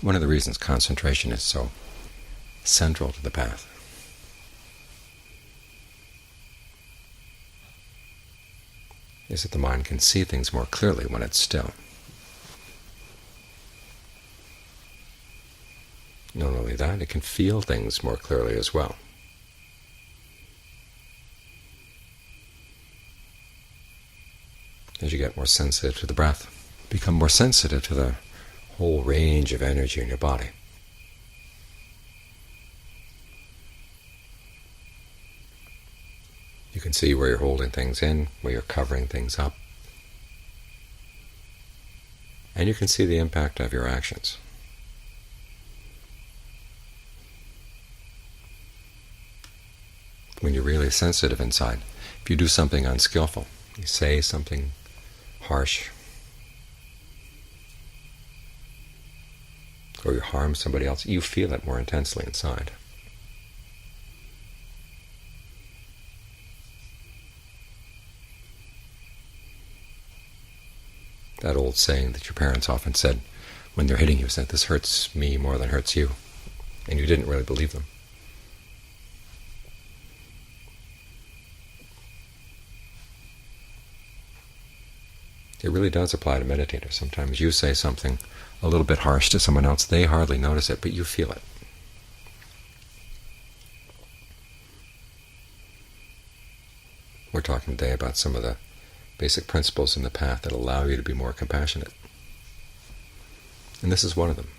One of the reasons concentration is so central to the path is that the mind can see things more clearly when it's still. Not only that, it can feel things more clearly as well. As you get more sensitive to the breath, become more sensitive to the whole range of energy in your body. You can see where you're holding things in, where you're covering things up, and you can see the impact of your actions. When you're really sensitive inside, if you do something unskillful, you say something harsh, or you harm somebody else, you feel it more intensely inside. That old saying that your parents often said when they're hitting you, said, "This hurts me more than it hurts you," and you didn't really believe them. It really does apply to meditators. Sometimes you say something a little bit harsh to someone else, they hardly notice it, but you feel it. We're talking today about some of the basic principles in the path that allow you to be more compassionate. And this is one of them.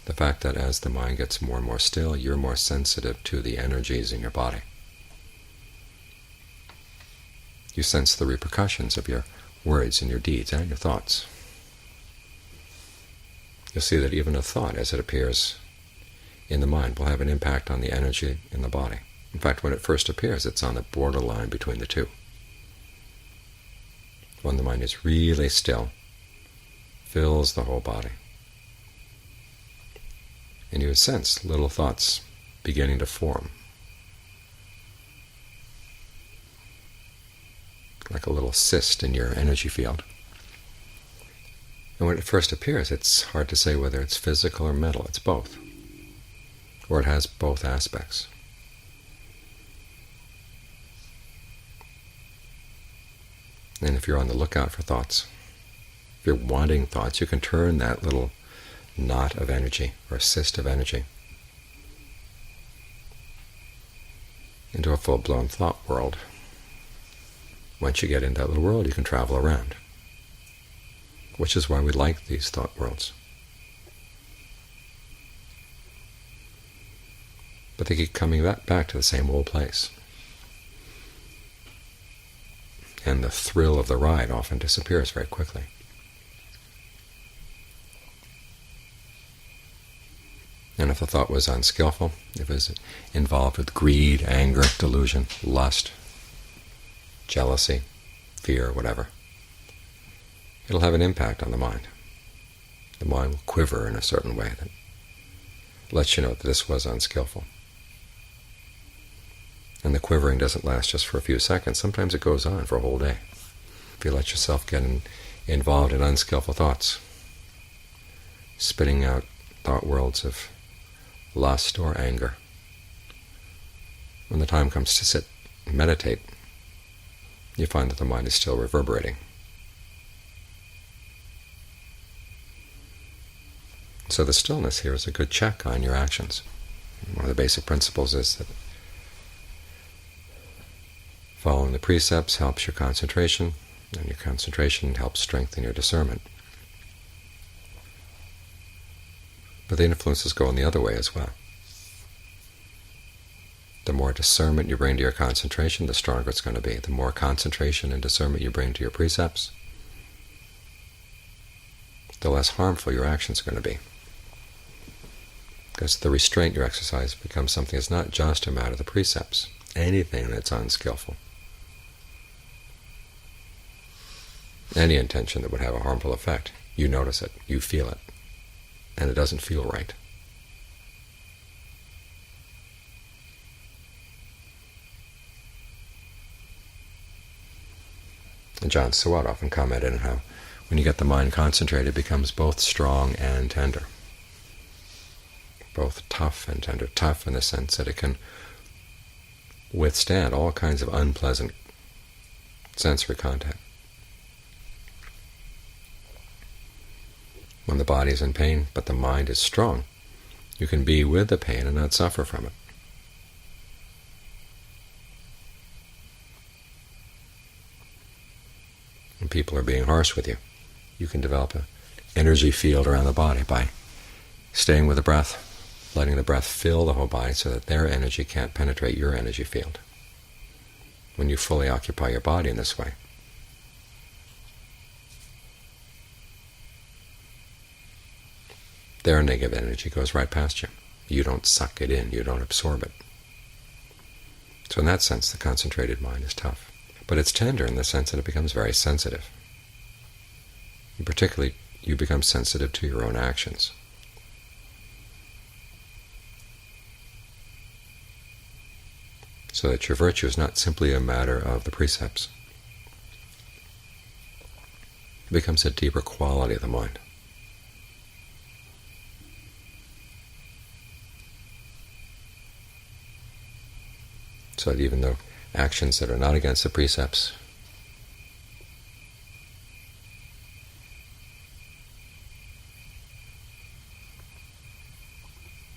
The fact that as the mind gets more and more still, you're more sensitive to the energies in your body. You sense the repercussions of your words and your deeds and your thoughts. You'll see that even a thought, as it appears in the mind, will have an impact on the energy in the body. In fact, when it first appears, it's on the borderline between the two. When the mind is really still, fills the whole body. And you would sense little thoughts beginning to form, like a little cyst in your energy field. And when it first appears, it's hard to say whether it's physical or mental. It's both, or it has both aspects. And if you're on the lookout for thoughts, if you're wanting thoughts, you can turn that little knot of energy, or cyst of energy, into a full-blown thought world. Once you get in that little world, you can travel around, which is why we like these thought worlds. But they keep coming back to the same old place. And the thrill of the ride often disappears very quickly. And if the thought was unskillful, if it was involved with greed, anger, delusion, lust, jealousy, fear, whatever, it'll have an impact on the mind. The mind will quiver in a certain way that lets you know that this was unskillful. And the quivering doesn't last just for a few seconds. Sometimes it goes on for a whole day. If you let yourself get involved in unskillful thoughts, spitting out thought worlds of lust or anger, when the time comes to sit and meditate, you find that the mind is still reverberating. So the stillness here is a good check on your actions. One of the basic principles is that following the precepts helps your concentration, and your concentration helps strengthen your discernment. But the influences go in the other way as well. The more discernment you bring to your concentration, the stronger it's going to be. The more concentration and discernment you bring to your precepts, the less harmful your actions are going to be. Because the restraint you exercise becomes something that's not just a matter of the precepts. Anything that's unskillful, any intention that would have a harmful effect, you notice it, you feel it, and it doesn't feel right. And John Sawat often commented on how when you get the mind concentrated, it becomes both strong and tender. both tough and tender. Tough in the sense that it can withstand all kinds of unpleasant sensory contact. When the body is in pain, but the mind is strong, you can be with the pain and not suffer from it. When people are being harsh with you, you can develop an energy field around the body by staying with the breath, letting the breath fill the whole body so that their energy can't penetrate your energy field. When you fully occupy your body in this way, their negative energy goes right past you. You don't suck it in, you don't absorb it. So in that sense, the concentrated mind is tough. But it's tender in the sense that it becomes very sensitive. And particularly, you become sensitive to your own actions. So that your virtue is not simply a matter of the precepts. It becomes a deeper quality of the mind. So that even though actions that are not against the precepts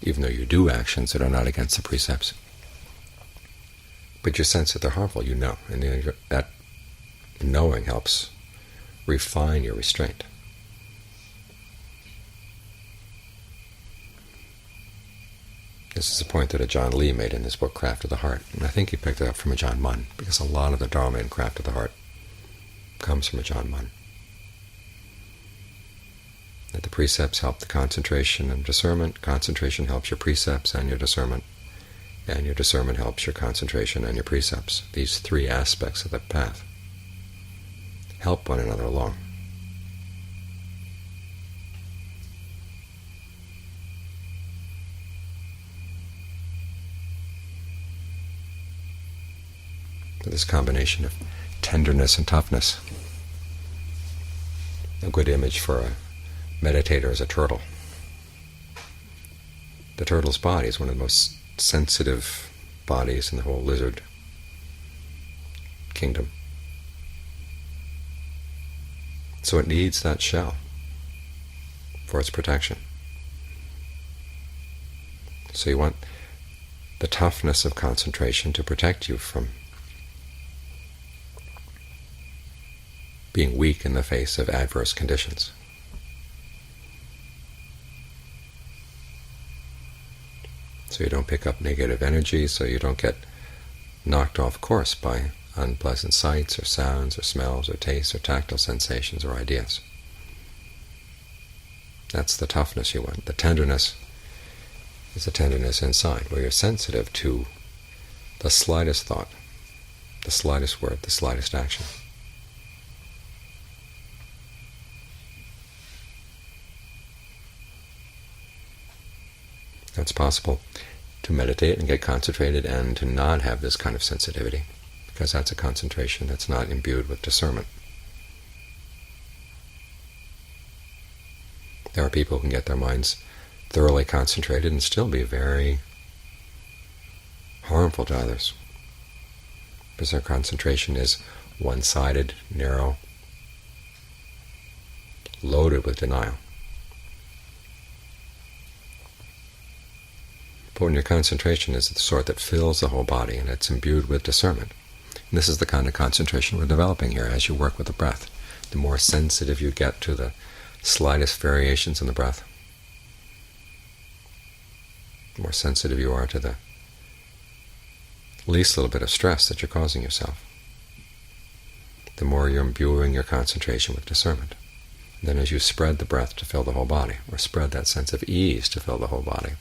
even though you do actions that are not against the precepts, but you sense that they're harmful, you know, and that knowing helps refine your restraint. This is a point that Ajahn Lee made in his book, Craft of the Heart, and I think he picked it up from Ajahn Mun, because a lot of the Dharma in Craft of the Heart comes from Ajahn Mun. That the precepts help the concentration and discernment, concentration helps your precepts and your discernment helps your concentration and your precepts. These three aspects of the path help one another along. This combination of tenderness and toughness. A good image for a meditator is a turtle. The turtle's body is one of the most sensitive bodies in the whole lizard kingdom. So it needs that shell for its protection. So you want the toughness of concentration to protect you from being weak in the face of adverse conditions. So you don't pick up negative energy, so you don't get knocked off course by unpleasant sights or sounds or smells or tastes or tactile sensations or ideas. That's the toughness you want. The tenderness is the tenderness inside, where you're sensitive to the slightest thought, the slightest word, the slightest action. It's possible to meditate and get concentrated and to not have this kind of sensitivity, because that's a concentration that's not imbued with discernment. There are people who can get their minds thoroughly concentrated and still be very harmful to others, because their concentration is one-sided, narrow, loaded with denial. But when your concentration is the sort that fills the whole body and it's imbued with discernment, and this is the kind of concentration we're developing here as you work with the breath. The more sensitive you get to the slightest variations in the breath, the more sensitive you are to the least little bit of stress that you're causing yourself, the more you're imbuing your concentration with discernment. And then as you spread the breath to fill the whole body, or spread that sense of ease to fill the whole body,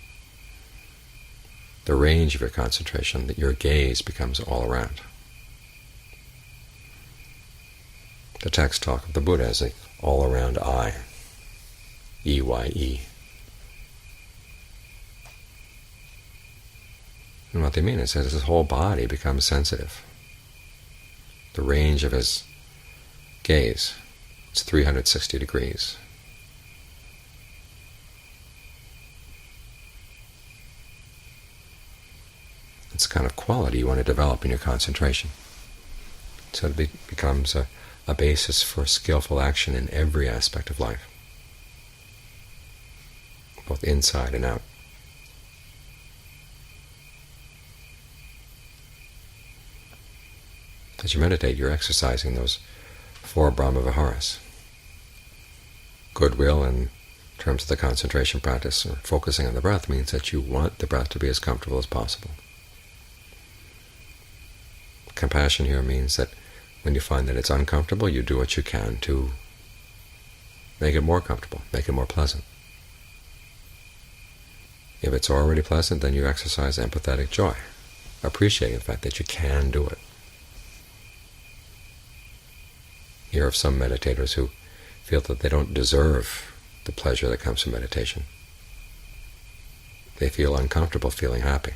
the range of your concentration, that your gaze becomes all around. The texts talk of the Buddha as the all-around eye, E-Y-E. And what they mean is that his whole body becomes sensitive. The range of his gaze is 360 degrees. kind of quality you want to develop in your concentration. So it becomes a basis for skillful action in every aspect of life, both inside and out. As you meditate, you're exercising those 4 Brahma-viharas. Goodwill in terms of the concentration practice, or focusing on the breath, means that you want the breath to be as comfortable as possible. Compassion here means that when you find that it's uncomfortable, you do what you can to make it more comfortable, make it more pleasant. If it's already pleasant, then you exercise empathetic joy, appreciating the fact that you can do it. You hear of some meditators who feel that they don't deserve the pleasure that comes from meditation. They feel uncomfortable feeling happy.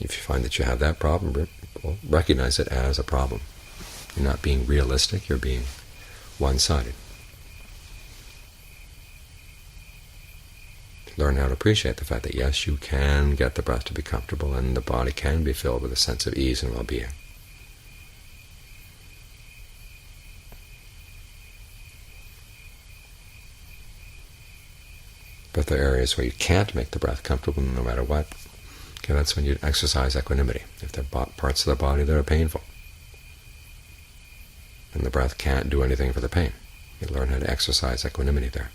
If you find that you have that problem, well, recognize it as a problem. You're not being realistic, you're being one-sided. Learn how to appreciate the fact that yes, you can get the breath to be comfortable, and the body can be filled with a sense of ease and well-being. But there are areas where you can't make the breath comfortable no matter what. Okay, that's when you exercise equanimity. If there are parts of the body that are painful, and the breath can't do anything for the pain, you learn how to exercise equanimity there.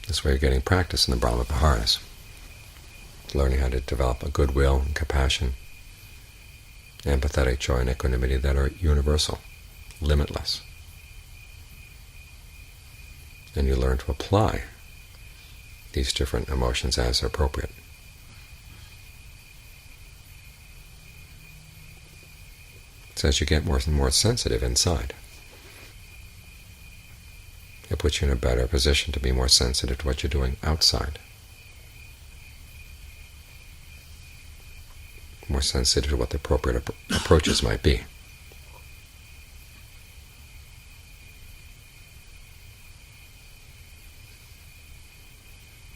This way you're getting practice in the Brahma-viharas, learning how to develop a goodwill and compassion, empathetic joy and equanimity that are universal, limitless. And you learn to apply these different emotions as appropriate. So as you get more and more sensitive inside, it puts you in a better position to be more sensitive to what you're doing outside, more sensitive to what the appropriate approaches might be.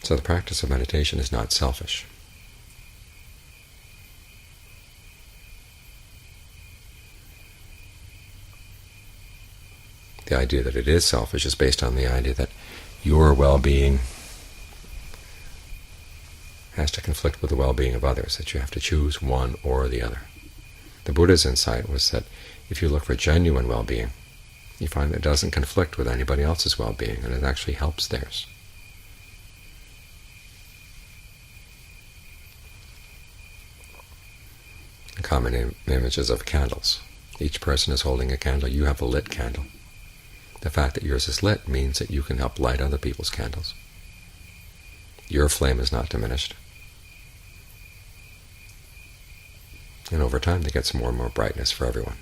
So the practice of meditation is not selfish. The idea that it is selfish is based on the idea that your well-being has to conflict with the well-being of others, that you have to choose one or the other. The Buddha's insight was that if you look for genuine well-being, you find that it doesn't conflict with anybody else's well-being, and it actually helps theirs. Common images of candles. Each person is holding a candle. You have a lit candle. The fact that yours is lit means that you can help light other people's candles. Your flame is not diminished. And over time, they get some more and more brightness for everyone.